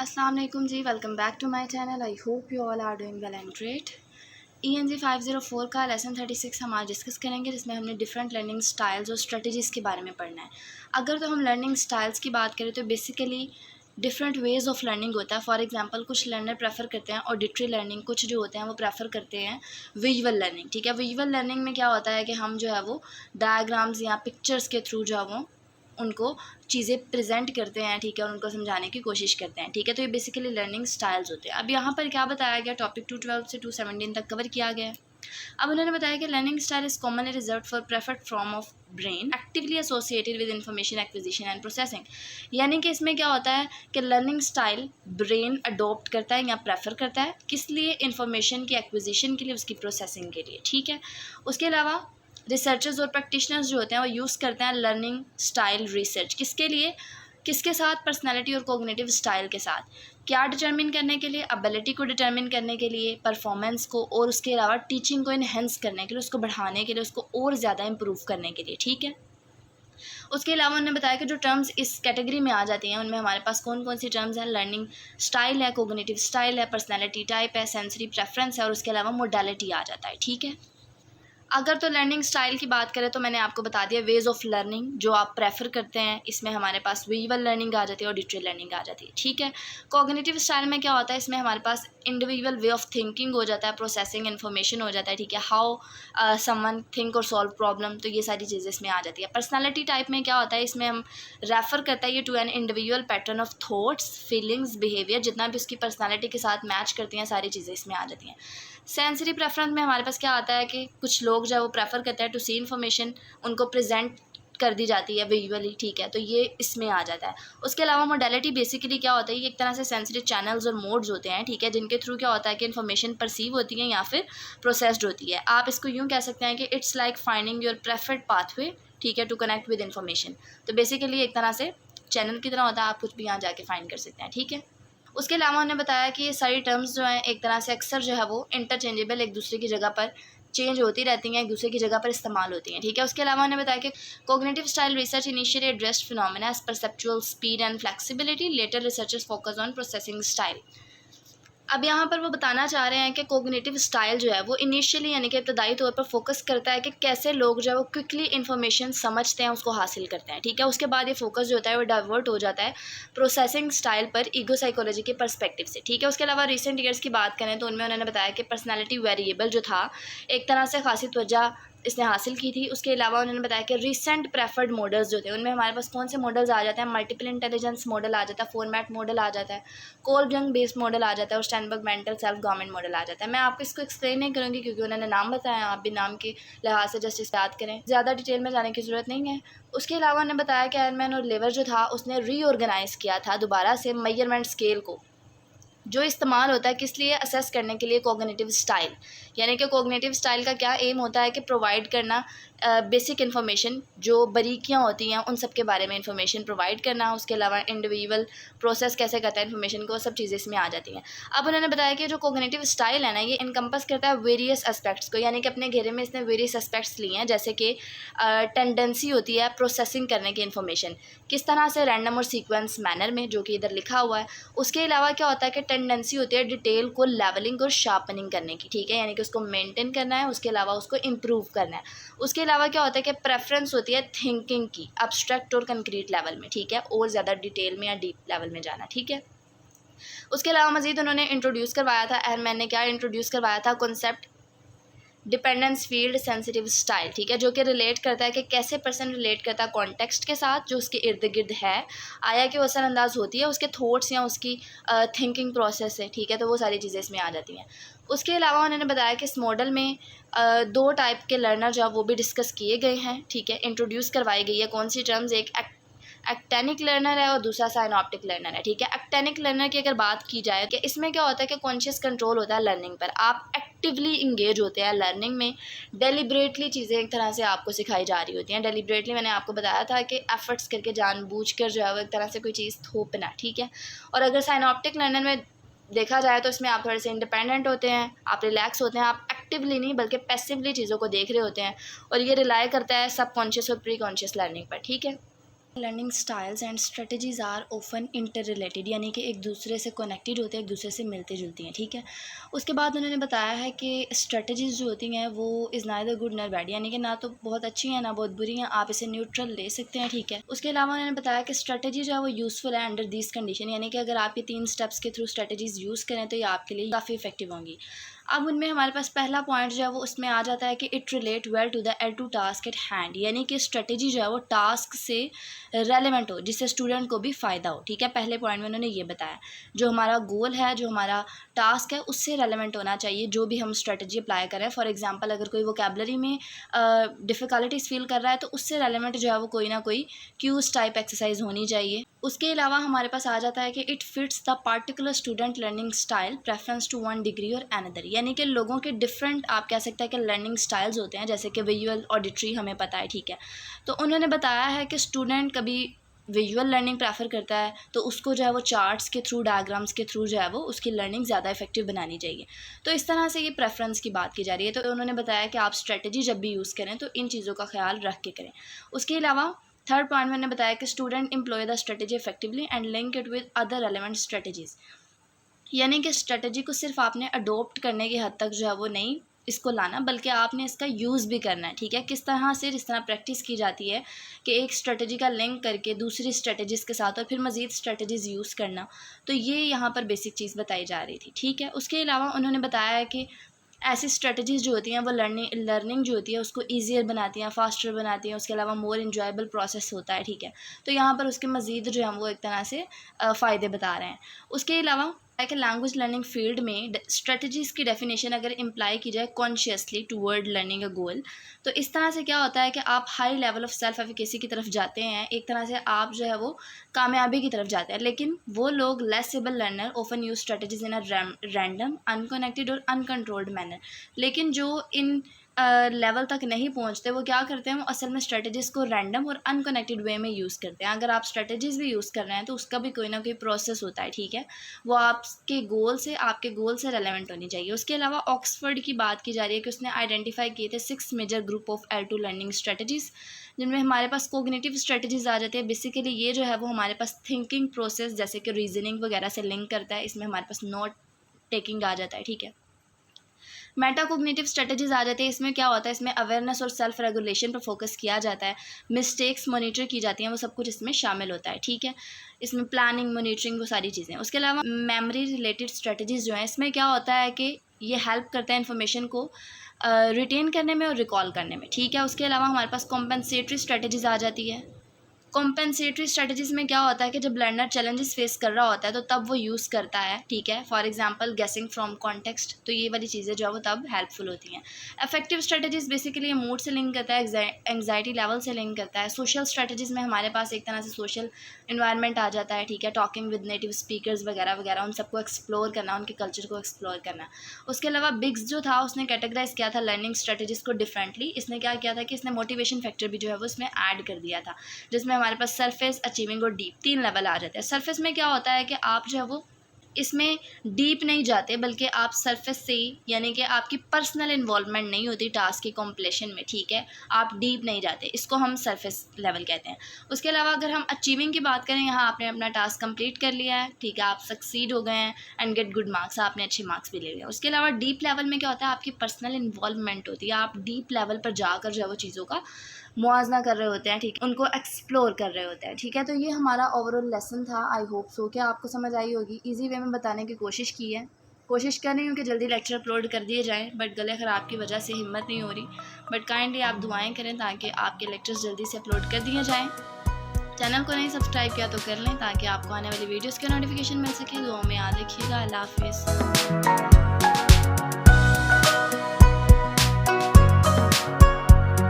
अस्सलाम वालेकुम जी, welcome back to my channel. I hope you all are doing well and great. ENG 504 का lesson 36 हम आज डिस्कस करेंगे, जिसमें हमने डिफरेंट लर्निंग स्टाइल्स और स्ट्रेटजीज़ के बारे में पढ़ना है। अगर तो हम लर्निंग स्टाइल्स की बात करें तो basically different ways of learning होता है। फॉर एग्जांपल कुछ लर्नर प्रेफर करते हैं ऑडिटरी लर्निंग, कुछ जो होते हैं वो प्रेफर करते हैं विजुअल लर्निंग। ठीक है, विजुअल लर्निंग में क्या होता है कि हम जो है वो डायग्राम्स या पिक्चर्स के थ्रू जो है वो उनको चीज़ें प्रेजेंट करते हैं, ठीक है, और उनको समझाने की कोशिश करते हैं। ठीक है, तो ये बेसिकली लर्निंग स्टाइल्स होते हैं। अब यहाँ पर क्या बताया गया, टॉपिक 212 से 217 तक कवर किया गया है। अब उन्होंने बताया कि learning style is commonly reserve for preferred form of brain actively associated with information acquisition and processing. यानी कि इसमें क्या होता है कि लर्निंग स्टाइल ब्रेन अडोप्ट करता है या प्रेफर करता है, किस लिए? इंफॉर्मेशन की एक्विजिशन के लिए, उसकी प्रोसेसिंग के लिए। ठीक है, उसके अलावा रिसर्चर्स और प्रैक्टिशनर्स जो होते हैं वो यूज़ करते हैं लर्निंग स्टाइल रिसर्च, किसके लिए? किसके साथ? पर्सनैलिटी और कोग्निटिव स्टाइल के साथ। क्या डिटर्मिन करने के लिए? एबिलिटी को डिटर्मिन करने के लिए, परफॉर्मेंस को, और उसके अलावा टीचिंग को इन्हेंस करने के लिए, उसको बढ़ाने के लिए, उसको और ज़्यादा इम्प्रूव करने के लिए। ठीक है, उसके अलावा उन्होंने बताया कि जो टर्म्स इस कैटेगरी में आ जाती हैं उनमें हमारे पास कौन कौन सी टर्म्स हैं। लर्निंग स्टाइल है, कोग्निटिव स्टाइल है, पर्सनैलिटी टाइप है, सेंसरी प्रेफरेंस है, और उसके अलावा मोडालिटी आ जाता है। ठीक है, अगर तो लर्निंग स्टाइल की बात करें तो मैंने आपको बता दिया वेज ऑफ लर्निंग जो आप प्रेफर करते हैं। इसमें हमारे पास विजुअल लर्निंग आ जाती है, ऑडिटरी लर्निंग आ जाती है। ठीक है, कॉग्निटिव स्टाइल में क्या होता है, इसमें हमारे पास इंडिविजुअल वे ऑफ थिंकिंग हो जाता है, प्रोसेसिंग इन्फॉर्मेशन हो जाता है। ठीक है, हाउ समवन थिंक और सॉल्व प्रॉब्लम, तो ये सारी चीज़ें इसमें आ जाती है। पर्सनैलिटी टाइप में क्या होता है, इसमें हम रेफ़र करता है ये to an individual pattern of thoughts, feelings, behaviour, जितना भी उसकी पर्सनैलिटी के साथ मैच करती हैं सारी चीज़ें इसमें आ जाती हैं। सेंसरी प्रेफरेंस में हमारे पास क्या आता है कि कुछ लोग जो है वो प्रेफर करते हैं टू सी इन्फॉर्मेशन, उनको प्रेजेंट कर दी जाती है विजुअली। ठीक है, तो ये इसमें आ जाता है। उसके अलावा मोडालिटी बेसिकली क्या होता है, ये एक तरह से सेंसरी चैनल्स और मोड्स होते हैं। ठीक है, जिनके थ्रू क्या होता है कि इन्फॉर्मेशन परसीव होती है या फिर प्रोसेस्ड होती है। आप इसको यूँ कह सकते हैं कि it's like finding your preferred pathway, ठीक है, टू कनेक्ट विद इन्फॉर्मेशन। तो बेसिकली एक तरह से चैनल की तरह होता है, आप कुछ भी यहाँ जाके फाइंड कर सकते हैं। ठीक है, उसके अलावा उन्होंने बताया कि ये सारी टर्म्स जो हैं एक तरह से अक्सर जो है वो इंटरचेंजेबल, एक दूसरे की जगह पर चेंज होती रहती हैं, एक दूसरे की जगह पर इस्तेमाल होती हैं। ठीक है, उसके अलावा उन्होंने बताया कि cognitive style research initially addressed phenomena as perceptual speed and flexibility, later researchers focus on processing style. अब यहाँ पर वो बताना चाह रहे हैं कि कोग्निटिव स्टाइल जो है वो इनिशियली यानी कि इब्तदाई तौर पर फोकस करता है कि कैसे लोग जो है वो क्विकली इन्फॉर्मेशन समझते हैं, उसको हासिल करते हैं। ठीक है, उसके बाद ये फोकस जो होता है वो डाइवर्ट हो जाता है प्रोसेसिंग स्टाइल पर, ईगो साइकोलॉजी के पर्सपेक्टिव से। ठीक है, उसके अलावा रिसेंट ईयर्स की बात करें तो उनमें उन्होंने बताया कि पर्सनैलिटी वेरिएबल जो था एक तरह से खासी तवज्जो इसने हासिल की थी। उसके अलावा उन्होंने बताया कि रिसेंट प्रेफर्ड मॉडल्स जो थे उनमें हमारे पास कौन से मॉडल्स आ जाते हैं, मल्टीपल इंटेलिजेंस मॉडल आ जाता है, फॉर्मेट मॉडल आ जाता है, कोलब्रंग बेस्ड मॉडल आ जाता है, और स्टैनबर्ग मेंटल सेल्फ गवर्नमेंट मॉडल आ जाता है। मैं आपको इसको एक्सप्लेन नहीं करूँगी क्योंकि उन्होंने नाम बताया, आप भी नाम के लिहाज से जस्ट इसे याद करें, ज़्यादा डिटेल में जाने की ज़रूरत नहीं है। उसके अलावा उन्होंने बताया कि एयरमैन और लेवर जो था उसने रीऑर्गेनाइज़ किया था दोबारा से मेजरमेंट स्केल को, जो इस्तेमाल होता है किस लिए? असेस करने के लिए कोग्निटिव स्टाइल। यानी कि कोग्निटिव स्टाइल का क्या एम होता है कि प्रोवाइड करना बेसिक इन्फॉर्मेशन, जो बारीकियाँ होती हैं उन सब के बारे में इन्फॉर्मेशन प्रोवाइड करना। उसके अलावा इंडिविजुअल प्रोसेस कैसे करता है इन्फॉर्मेशन को, सब चीज़ें इसमें आ जाती हैं। अब उन्होंने बताया कि जो कोग्निटिव स्टाइल है ना, ये इनकम्पस करता है वेरियस एस्पेक्ट्स को, यानी कि अपने घेरे में इसने वेरियस एस्पेक्ट्स लिए हैं, जैसे कि टेंडेंसी होती है प्रोसेसिंग करने की इन्फॉर्मेशन, किस तरह से रैंडम और सीक्वेंस मैनर में, जो कि इधर लिखा हुआ है। उसके अलावा क्या होता है कि टेंडेंसी होती है डिटेल को लेवलिंग और शार्पनिंग करने की। ठीक है, यानी कि उसको मेंटेन करना है, उसके अलावा उसको इम्प्रूव करना है। उसके अलावा क्या होता है कि प्रेफरेंस होती है थिंकिंग की, अब्स्ट्रैक्ट और कंक्रीट लेवल में। ठीक है, और ज़्यादा डिटेल में या डीप लेवल में जाना। ठीक है, उसके अलावा मज़ीद उन्होंने इंट्रोड्यूस करवाया था, एयरमैन ने क्या इंट्रोड्यूस करवाया था, concept dependence field sensitive style. ठीक है, जो कि रिलेट करता है कि कैसे पर्सन रिलेट करता है कॉन्टेक्स्ट के साथ जो उसके इर्द गिर्द है, आया कि वो असरअंदाज होती है उसके थॉट्स या उसकी थिंकिंग प्रोसेस से। ठीक है, तो वो सारी चीज़ें इसमें आ जाती हैं। उसके अलावा उन्होंने बताया कि इस मॉडल में दो टाइप के लर्नर जो वो भी डिस्कस किए गए हैं। ठीक है, इंट्रोड्यूस करवाई गई है कौन सी टर्म्स, एक एक्टेनिक लर्नर है और दूसरा साइनॉप्टिक लर्नर है। ठीक है, एक्टेनिक लर्नर की अगर बात की जाए कि इसमें क्या होता है कि कॉन्शियस कंट्रोल होता है लर्निंग पर, आप एक्टिवली इंगेज होते हैं लर्निंग में, डेलिब्रेटली चीज़ें एक तरह से आपको सिखाई जा रही होती हैं। डेलिब्रेटली मैंने आपको बताया था कि एफर्ट्स करके जानबूझकर जो है वो एक तरह से कोई चीज़ थोपना। ठीक है, और अगर साइनॉप्टिक लर्नर में देखा जाए तो इसमें आप थोड़े से इंडिपेंडेंट होते हैं, आप रिलैक्स होते हैं, आप एक्टिवली नहीं बल्कि पैसिवली चीज़ों को देख रहे होते हैं, और ये रिलाई करता है सबकॉन्शियस और प्री कॉन्शियस लर्निंग पर। ठीक है, learning styles and strategies are often interrelated, यानी कि एक दूसरे से कनेक्टेड होते हैं, एक दूसरे से मिलती जुलती हैं, ठीक है। उसके बाद उन्होंने बताया है कि स्ट्रेटजीज़ जो होती हैं वो इज़ नाइदर गुड नर बैड, यानी कि ना तो बहुत अच्छी हैं ना बहुत बुरी हैं, आप इसे न्यूट्रल ले सकते हैं, ठीक है। उसके अलावा उन्होंने बताया कि स्ट्रेटजी जो है वो यूज़फुल है अंडर दिस कंडीशन, यानी कि अगर आप ये 3 स्टेप्स के थ्रू स्ट्रेटजीज़ यूज़ करें तो ये आपके लिए काफ़ी इफेक्टिव होंगी। अब उनमें हमारे पास पहला पॉइंट जो है वो उसमें आ जाता है कि it relate well to the L two task at hand, यानी कि स्ट्रेटजी जो है वो टास्क से रेलेवेंट हो, जिससे स्टूडेंट को भी फ़ायदा हो, ठीक है। पहले पॉइंट में उन्होंने ये बताया जो हमारा गोल है, जो हमारा टास्क है उससे रेलेवेंट होना चाहिए जो भी हम स्ट्रेटजी अप्लाई करें। फॉर एग्जांपल अगर कोई वोकैबुलरी में डिफ़िकल्टीज फील कर रहा है तो उससे रेलेवेंट जो है वो कोई ना कोई क्यूज टाइप एक्सरसाइज होनी चाहिए। उसके अलावा हमारे पास आ जाता है कि it fits the particular student learning style preference to one degree और अनदर, यानी कि लोगों के डिफरेंट आप कह सकते हैं कि लर्निंग स्टाइल्स होते हैं, जैसे कि विजुअल ऑडिटरी हमें पता है, ठीक है। तो उन्होंने बताया है कि स्टूडेंट कभी विजुअल लर्निंग प्रेफर करता है तो उसको जो है वो चार्ट्स के थ्रू, डायग्राम्स के थ्रू जो है वो उसकी लर्निंग ज़्यादा इफेक्टिव बनानी चाहिए। तो इस तरह से ये प्रेफरेंस की बात की जा रही है। तो उन्होंने बताया कि आप स्ट्रेटजी जब भी यूज़ करें तो इन चीज़ों का ख्याल रख के करें। उसके अलावा थर्ड पॉइंट मैंने बताया कि student employ the strategy effectively and link it with other relevant strategies, यानी कि स्ट्रेटजी को सिर्फ आपने अडोप्ट करने की हद तक जो है वो नहीं इसको लाना, बल्कि आपने इसका यूज़ भी करना है, ठीक है। किस तरह से, जिस तरह प्रैक्टिस की जाती है कि एक स्ट्रेटजी का लिंक करके दूसरी स्ट्रेटजीज़ के साथ और फिर मज़ीद स्ट्रेटजीज़ यूज़ करना, तो ये यहाँ पर बेसिक चीज़ बताई जा रही थी, ठीक है। उसके अलावा उन्होंने बताया है कि ऐसी स्ट्रेटजीज़ जो होती हैं वो लर्निंग जो होती है उसको ईजियर बनाती हैं, फास्टर बनाती हैं। उसके अलावा मोर इन्जॉयबल प्रोसेस होता है, ठीक है। तो यहाँ पर उसके मज़ीद जो है वो एक तरह से फ़ायदे बता रहे हैं। उसके अलावा है कि लैंग्वेज लर्निंग फील्ड में स्ट्रेटजीज़ की डेफिनेशन अगर इम्प्लाई की जाए कॉन्शियसली टूवर्ड लर्निंग अ गोल, तो इस तरह से क्या होता है कि आप high level of self efficacy की तरफ जाते हैं, एक तरह से आप जो है वो कामयाबी की तरफ जाते हैं। लेकिन वो लोग less able learner often use strategies in a random, unconnected और अनकंट्रोल्ड मैनर, लेकिन जो इन लेवल तक नहीं पहुंचते वो क्या करते हैं, वो असल में स्ट्रेटजीज़ को रैंडम और अनकनेक्टेड वे में यूज़ करते हैं। अगर आप स्ट्रेटजीज़ भी यूज़ कर रहे हैं तो उसका भी कोई ना कोई प्रोसेस होता है, ठीक है। वो आपके गोल से रेलेवेंट होनी चाहिए। उसके अलावा ऑक्सफोर्ड की बात की जा रही है कि उसने आइडेंटिफाई किए थे 6 major group of L2 learning strategies, जिनमें हमारे पास कोग्निटिव स्ट्रेटजीज़ आ जाती है। बेसिकली ये जो है वो हमारे पास थिंकिंग प्रोसेस जैसे कि रीजनिंग वगैरह से लिंक करता है, इसमें हमारे पास नोट टेकिंग आ जाता है, ठीक है। मेटाकोग्निटिव स्ट्रेटजीज आ जाती है, इसमें क्या होता है, इसमें अवेयरनेस और सेल्फ रेगुलेशन पर फोकस किया जाता है, मिस्टेक्स मॉनिटर की जाती हैं, वो सब कुछ इसमें शामिल होता है, ठीक है। इसमें प्लानिंग, मॉनिटरिंग, वो सारी चीज़ें। उसके अलावा मेमोरी रिलेटेड स्ट्रेटजीज़ जो हैं, इसमें क्या होता है कि ये हेल्प करता है इन्फॉर्मेशन को रिटेन करने में और रिकॉल करने में, ठीक है। उसके अलावा हमारे पास कॉम्पेंसेटरी स्ट्रेटजीज आ जाती है। कॉम्पेंसेटरी स्ट्रेटजीज़ में क्या होता है कि जब लर्नर चैलेंजेस फेस कर रहा होता है तो तब वो यूज़ करता है, ठीक है। फॉर एग्जांपल गेसिंग फ्रॉम कॉन्टेक्स्ट, तो ये वाली चीज़ें जो है वो तब हेल्पफुल होती हैं। इफेक्टिव स्ट्रेटजीज़ बेसिकली मूड से लिंक करता है, एंग्जाइटी लेवल से लिंक करता है। सोशल स्ट्रेटजीज़ में हमारे पास एक तरह से सोशल इन्वायरमेंट आ जाता है, ठीक है। टॉकिंग विद नेटिव स्पीकर्स वगैरह वगैरह, उन सबको एक्सप्लोर करना, उनके कल्चर को एक्सप्लोर करना। उसके अलावा बिग्स जो था उसने कैटेगराइज किया था लर्निंग स्ट्रेटजीज़ को डिफरेंटली। इसने क्या किया था कि इसने मोटिवेशन फैक्टर भी जो है वो इसमें ऐड कर दिया था, जिसमें हमारे पास सरफेस, अचीविंग और डीप 3 लेवल आ जाते हैं। सरफेस में क्या होता है कि आप जो है वो इसमें डीप नहीं जाते, बल्कि आप सरफेस से ही, यानी कि आपकी पर्सनल इन्वॉल्वमेंट नहीं होती टास्क की कॉम्प्लीशन में, ठीक है। आप डीप नहीं जाते, इसको हम सरफेस लेवल कहते हैं। उसके अलावा अगर हम अचीविंग की बात करें, यहाँ आपने अपना टास्क कंप्लीट कर लिया है, ठीक है, आप सक्सीड हो गए हैं एंड गेट गुड मार्क्स, आपने अच्छे मार्क्स भी ले लिए। उसके अलावा डीप लेवल में क्या होता है, आपकी पर्सनल इन्वॉल्वमेंट होती है, आप डीप लेवल पर जाकर जो है वो चीज़ों का मुआवजा कर रहे होते हैं, ठीक है, उनको एक्सप्लोर कर रहे होते हैं, ठीक है। तो ये हमारा ओवरऑल लेसन था। आई होप सो कि आपको समझ आई होगी। इजी वे में बताने की कोशिश की है, कोशिश कर रही हूँ कि जल्दी लेक्चर अपलोड कर दिए जाएँ, बट गले ख़राब की वजह से हिम्मत नहीं हो रही। बट काइंडली आप दुआएं करें ताकि आपके लेक्चर्स जल्दी से अपलोड कर दिए जाएँ। चैनल को नहीं सब्सक्राइब किया तो कर लें ताकि आपको आने वाली वीडियोज़ के नोटिफिकेशन मिल सके। दुआ में याद रखिएगा। अल्लाह हाफिज़।